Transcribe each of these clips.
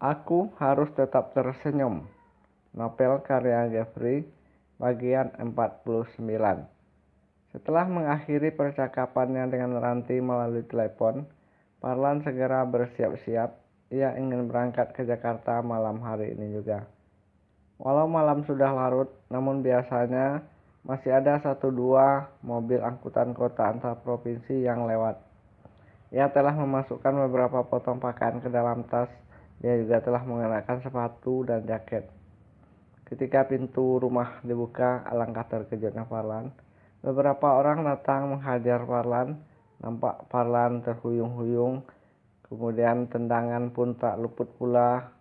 Aku harus tetap tersenyum. Novel karya Geoffrey, bagian 49. Setelah mengakhiri percakapannya dengan Ranti melalui telepon, Parlan segera bersiap-siap. Ia ingin berangkat ke Jakarta malam hari ini juga. Walau malam sudah larut, namun biasanya masih ada 1-2 mobil angkutan kota antar provinsi yang lewat. Ia telah memasukkan beberapa potong pakaian ke dalam tas. Dia juga telah mengenakan sepatu dan jaket. Ketika pintu rumah dibuka, alangkah terkejutnya Parlan. Beberapa orang datang menghajar Parlan. Nampak Parlan terhuyung-huyung. Kemudian tendangan pun tak luput pula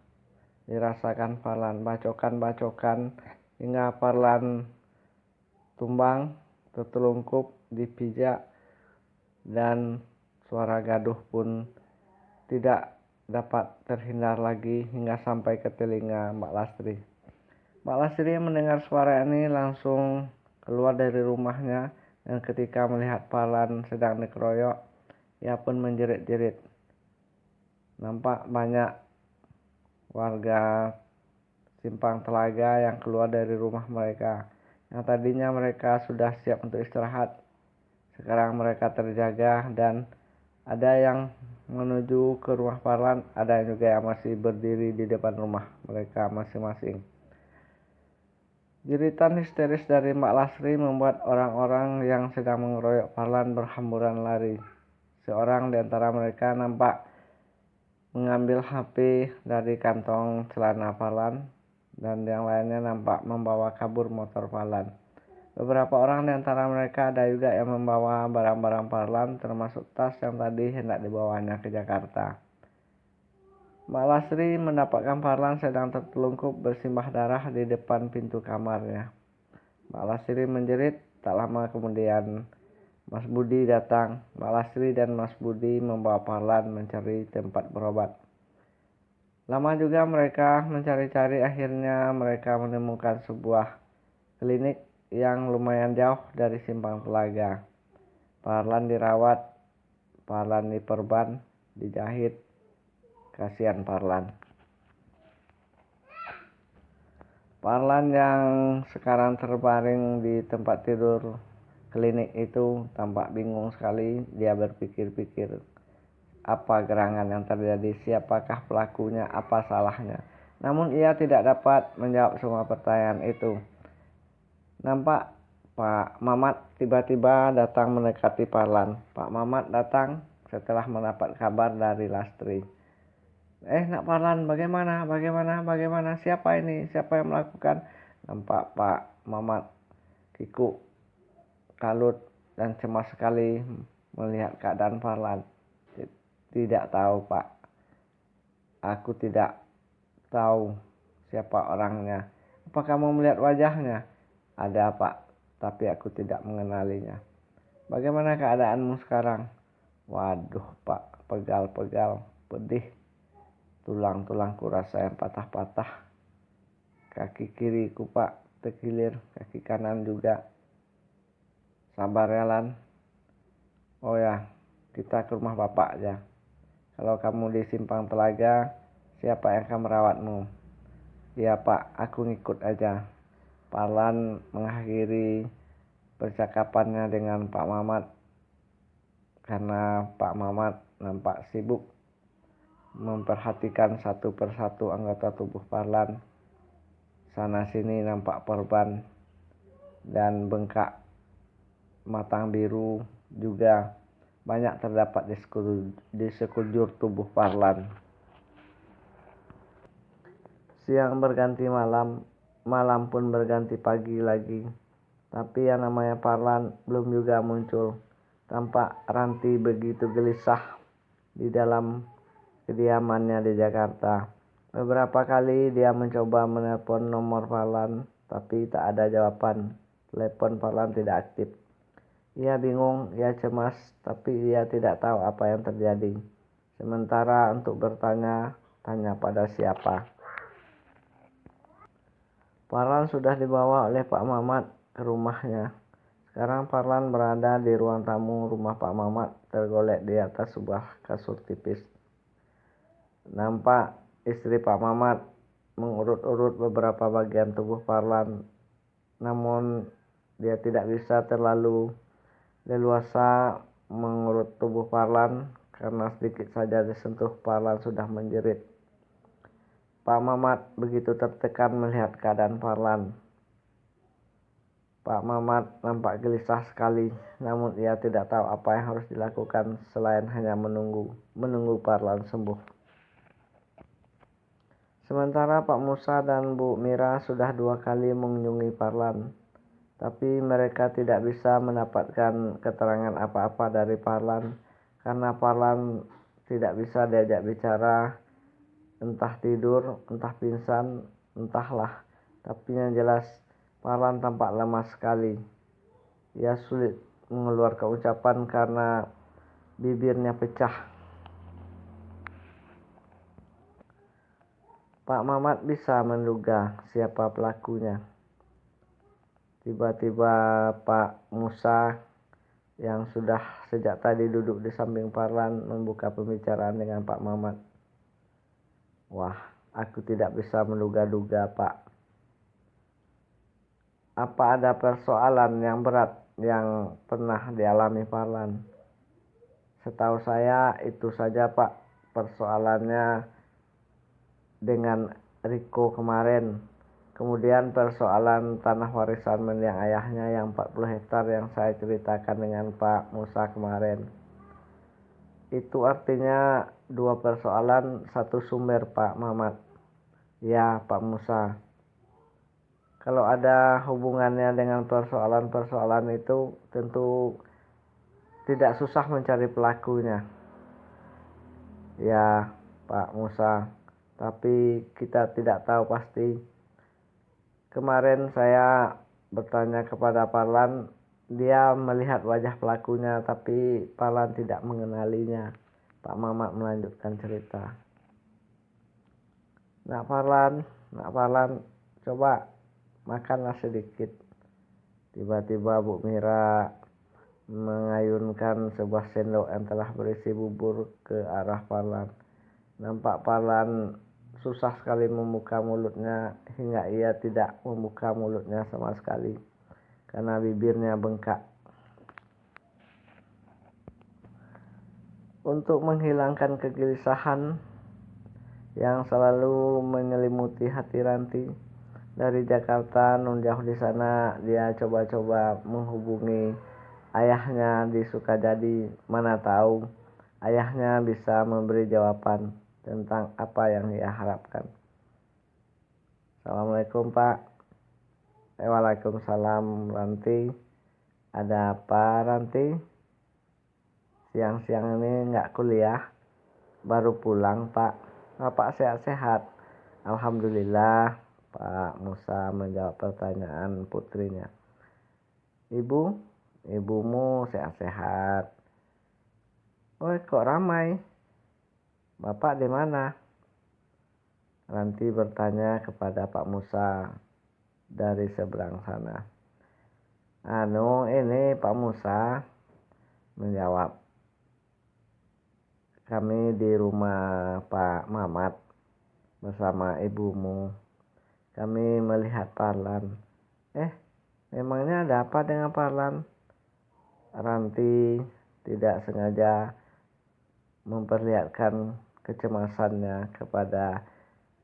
dirasakan Parlan. Bacokan-bacokan hingga Parlan tumbang, tertelungkup, dipijak, dan suara gaduh pun tidak dapat terhindar lagi hingga sampai ke telinga Mbak Lastri. Mbak Lastri mendengar suara ini langsung keluar dari rumahnya, dan ketika melihat Parlan sedang dikeroyok, ia pun menjerit-jerit. Nampak banyak warga Simpang Telaga yang keluar dari rumah mereka. Yang tadinya mereka sudah siap untuk istirahat, sekarang mereka terjaga dan ada yang menuju ke rumah Parlan, ada juga yang masih berdiri di depan rumah mereka masing-masing. Jeritan histeris dari Mbak Lastri membuat orang-orang yang sedang mengeroyok Parlan berhamburan lari. Seorang di antara mereka nampak mengambil HP dari kantong celana Parlan, dan yang lainnya nampak membawa kabur motor Parlan. Beberapa orang di antara mereka ada juga yang membawa barang-barang Parlan, termasuk tas yang tadi hendak dibawanya ke Jakarta. Mbak Lastri mendapatkan Parlan sedang tertelungkup bersimbah darah di depan pintu kamarnya. Mbak Lastri menjerit. Tak lama kemudian Mas Budi datang. Mbak Lastri dan Mas Budi membawa Parlan mencari tempat berobat. Lama juga mereka mencari-cari, akhirnya mereka menemukan sebuah klinik yang lumayan jauh dari Simpang Telaga. Parlan dirawat, Parlan diperban, dijahit. Kasihan Parlan. Parlan yang sekarang terbaring di tempat tidur klinik itu tampak bingung sekali. Dia berpikir-pikir, apa gerangan yang terjadi, siapakah pelakunya, apa salahnya. Namun ia tidak dapat menjawab semua pertanyaan itu. Nampak Pak Mamat tiba-tiba datang mendekati Parlan. Pak Mamat datang setelah mendapat kabar dari Lastri. Nak Parlan, bagaimana? Siapa ini? Siapa yang melakukan? Nampak Pak Mamat kikuk, kalut, dan cemas sekali melihat keadaan Parlan. Tidak tahu, Pak. Aku tidak tahu siapa orangnya. Apa kamu melihat wajahnya? Ada, Pak, tapi aku tidak mengenalinya. Bagaimana keadaanmu sekarang? Waduh, Pak, pegal-pegal, pedih. Tulang-tulangku rasa yang patah-patah. Kaki kiriku, Pak, terkilir. Kaki kanan juga. Sabar ya, Lan. Oh ya, kita ke rumah Bapak aja. Kalau kamu di Simpang Telaga, siapa yang akan merawatmu? Ya, Pak, aku ngikut aja. Parlan mengakhiri percakapannya dengan Pak Mamat karena Pak Mamat nampak sibuk memperhatikan satu persatu anggota tubuh Parlan. Sana sini nampak perban dan bengkak matang biru juga banyak terdapat di sekujur tubuh Parlan. Siang berganti malam, malam pun berganti pagi lagi. Tapi yang namanya Parlan belum juga muncul. Tampak Ranti begitu gelisah di dalam kediamannya di Jakarta. Beberapa kali dia mencoba menelpon nomor Parlan, tapi tak ada jawaban. Telepon Parlan tidak aktif. Ia bingung, ia cemas, tapi ia tidak tahu apa yang terjadi. Sementara untuk bertanya, tanya pada siapa. Parlan sudah dibawa oleh Pak Mamat ke rumahnya. Sekarang Parlan berada di ruang tamu rumah Pak Mamat, tergolek di atas sebuah kasur tipis. Nampak istri Pak Mamat mengurut-urut beberapa bagian tubuh Parlan, namun dia tidak bisa terlalu leluasa mengurut tubuh Parlan karena sedikit saja disentuh Parlan sudah menjerit. Pak Mamat begitu tertekan melihat keadaan Parlan. Pak Mamat nampak gelisah sekali, namun ia tidak tahu apa yang harus dilakukan selain hanya menunggu Parlan sembuh. Sementara Pak Musa dan Bu Mira sudah 2 kali mengunjungi Parlan, tapi mereka tidak bisa mendapatkan keterangan apa-apa dari Parlan karena Parlan tidak bisa diajak bicara, entah tidur, entah pingsan, entahlah. Tapi yang jelas Parlan tampak lemas sekali. Ia sulit mengeluarkan ucapan karena bibirnya pecah. Pak Mamat bisa menduga siapa pelakunya. Tiba-tiba Pak Musa yang sudah sejak tadi duduk di samping Parlan membuka pembicaraan dengan Pak Mamat. Wah, aku tidak bisa menduga-duga, Pak. Apa ada persoalan yang berat yang pernah dialami Parlan? Setahu saya itu saja, Pak, persoalannya dengan Riko kemarin. Kemudian persoalan tanah warisan mendiang ayahnya yang 40 hektar yang saya ceritakan dengan Pak Musa kemarin. Itu artinya 2 persoalan, 1 sumber, Pak Mamat. Ya, Pak Musa. Kalau ada hubungannya dengan persoalan-persoalan itu tentu tidak susah mencari pelakunya. Ya, Pak Musa. Tapi kita tidak tahu pasti. Kemarin saya bertanya kepada Parlan, dia melihat wajah pelakunya tapi Parlan tidak mengenalinya. Pak Mamat melanjutkan cerita. Nak Parlan, coba makanlah sedikit. Tiba-tiba Bu Mira mengayunkan sebuah sendok yang telah berisi bubur ke arah Parlan. Nampak Parlan susah sekali membuka mulutnya hingga ia tidak membuka mulutnya sama sekali karena bibirnya bengkak. Untuk menghilangkan kegelisahan yang selalu menyelimuti hati Ranti, dari Jakarta nun jauh di sana dia coba-coba menghubungi ayahnya di Sukajadi. Mana tahu ayahnya bisa memberi jawaban tentang apa yang ia harapkan. Assalamualaikum, Pak. Waalaikumsalam, Ranti. Ada apa, Ranti? Siang-siang ini nggak kuliah? Baru pulang, Pak. Bapak sehat-sehat? Alhamdulillah, Pak Musa menjawab pertanyaan putrinya. Ibumu sehat-sehat? Oh, kok ramai? Bapak di mana? Ranti bertanya kepada Pak Musa dari seberang sana. Ini Pak Musa menjawab. Kami di rumah Pak Mamat bersama ibumu. Kami melihat Parlan. Memangnya ada apa dengan Parlan? Ranti tidak sengaja memperlihatkan kecemasannya kepada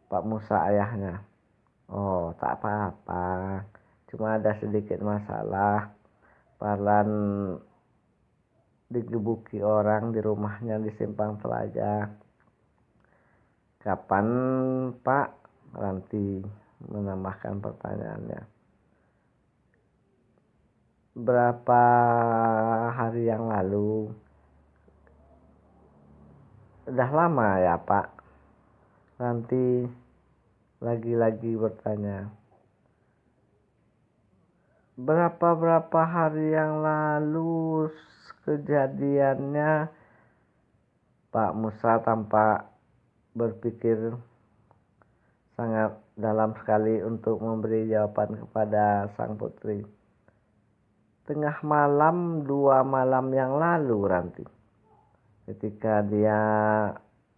Pak Musa ayahnya. Oh, tak apa-apa. Cuma ada sedikit masalah. Parlan digebuki orang di rumahnya di Simpang Telaga. Kapan, Pak? Ranti menambahkan pertanyaannya. Berapa hari yang lalu? Udah lama ya, Pak? Ranti lagi-lagi bertanya. Berapa hari yang lalu kejadiannya? Pak Musa tampak berpikir sangat dalam sekali untuk memberi jawaban kepada sang putri. Tengah malam 2 malam yang lalu, Ranti. Ketika dia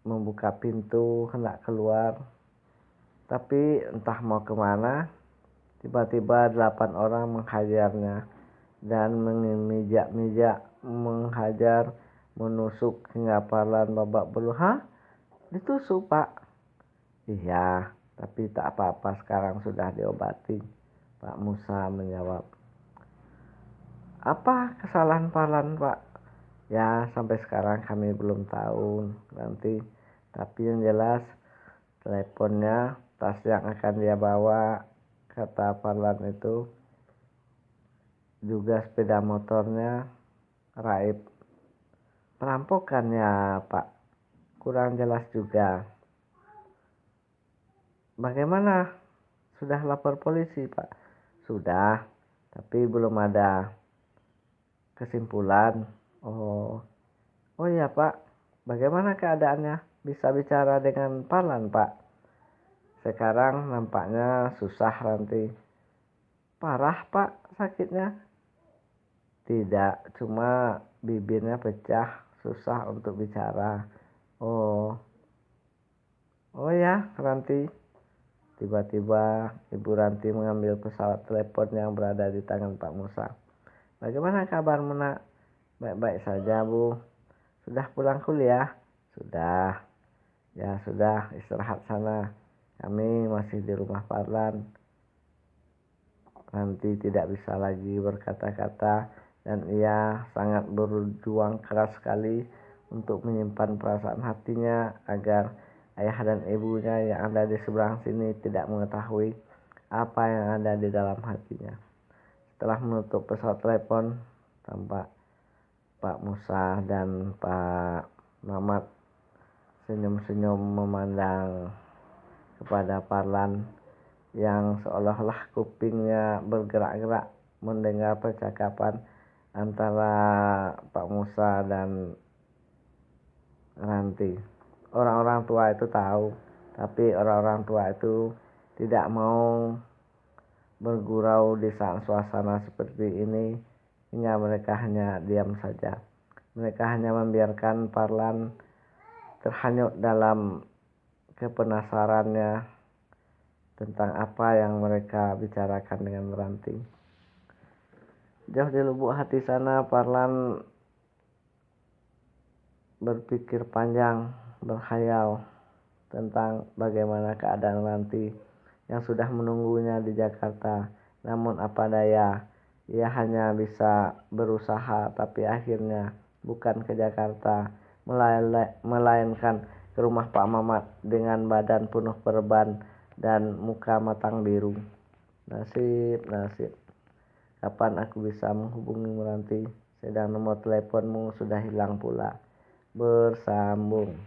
membuka pintu hendak keluar, tapi entah mau kemana, tiba-tiba 8 orang menghajarnya dan menginjak-injak, menghajar, menusuk hingga Parlan babak belur. Hah? Ditusuk, Pak? Iya, tapi tak apa-apa, sekarang sudah diobati, Pak Musa menjawab. Apa kesalahan Parlan, Pak? Ya, sampai sekarang kami belum tahu nanti. Tapi yang jelas teleponnya, tas yang akan dia bawa, kata Parlan itu, juga sepeda motornya raib. Perampokannya, Pak, kurang jelas juga. Bagaimana? Sudah lapor polisi, Pak? Sudah, tapi belum ada kesimpulan. Oh iya, Pak. Bagaimana keadaannya? Bisa bicara dengan Parlan, Pak? Sekarang nampaknya susah nanti. Parah, Pak, sakitnya? Tidak, cuma bibirnya pecah, susah untuk bicara. Oh ya, Ranti. Tiba-tiba Ibu Ranti mengambil pesawat telepon yang berada di tangan Pak Musa. Bagaimana kabarmu, Nak? Baik-baik saja, Bu. Sudah pulang kuliah? Sudah. Ya sudah, istirahat sana. Kami masih di rumah Parlan. Nanti tidak bisa lagi berkata-kata dan ia sangat berjuang keras sekali untuk menyimpan perasaan hatinya agar ayah dan ibunya yang ada di seberang sini tidak mengetahui apa yang ada di dalam hatinya. Setelah menutup pesawat telepon, tampak Pak Musa dan Pak Mamat senyum-senyum memandang kepada Parlan yang seolah-olah kupingnya bergerak-gerak mendengar percakapan antara Pak Musa dan Ranti. Orang-orang tua itu tahu, tapi orang-orang tua itu tidak mau bergurau di saat suasana seperti ini, hingga mereka hanya diam saja. Mereka hanya membiarkan Parlan terhanyut dalam kepenasarannya tentang apa yang mereka bicarakan dengan Ranti. Jauh di lubuk hati sana, Parlan berpikir panjang, berkhayal tentang bagaimana keadaan Ranti yang sudah menunggunya di Jakarta. Namun apa daya, ia hanya bisa berusaha, tapi akhirnya bukan ke Jakarta, melainkan ke rumah Pak Mamat dengan badan penuh perban dan muka matang biru. Nasib, nasib. Kapan aku bisa menghubungi Ranti? Sedang nomor teleponmu sudah hilang pula. Bersambung.